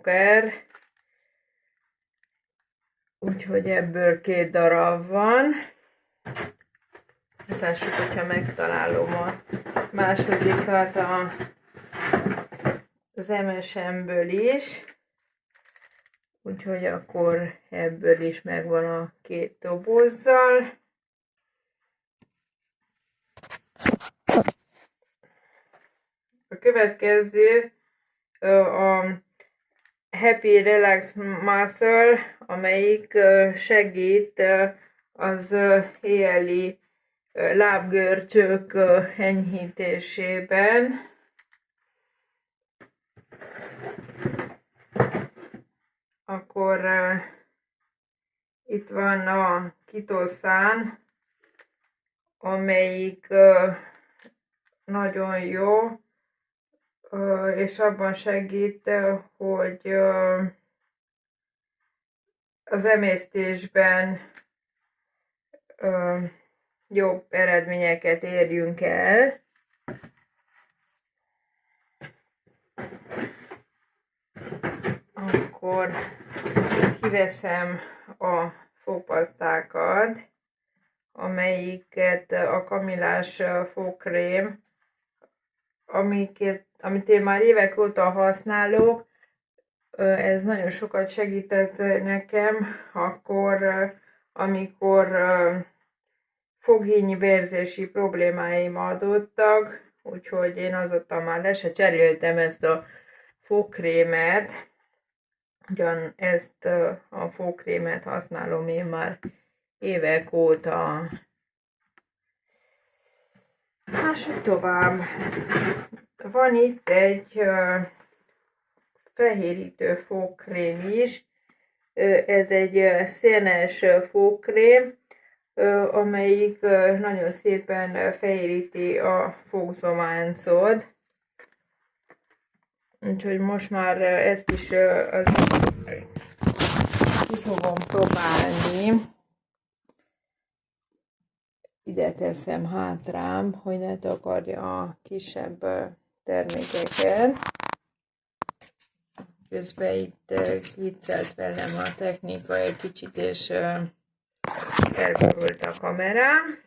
Joker. Úgyhogy ebből 2 darab van. Lássuk, hogyha megtalálom a másodikat az MSM-ből is. Úgyhogy akkor ebből is megvan a 2 dobozzal. A következő a Happy Relax Muscle, amelyik segít az éjjeli lábgörcsök enyhítésében. Akkor itt van a Kitosan, amelyik nagyon jó, és abban segít, hogy az emésztésben jobb eredményeket érjünk el. Akkor kiveszem a fogpasztákat, amelyiket a kamillás fogkrém, amit én már évek óta használok. Ez nagyon sokat segített nekem akkor, amikor foghíjnyi vérzési problémáim adottak, úgyhogy én azóta már le se cseréltem ezt a fogkrémet. Ugyan ezt a fogkrémet használom én már évek óta. Lássuk tovább. Van itt egy fehérítő fogkrém is. Ez egy szénes fogkrém, amelyik nagyon szépen fehéríti a fogzománcod. Úgyhogy most már ezt is ki fogom próbálni. Ide teszem hátrám, hogy ne takarja a kisebb termékeket. Közben itt kiccelt velem a technika egy kicsit, és elborult a kamerám.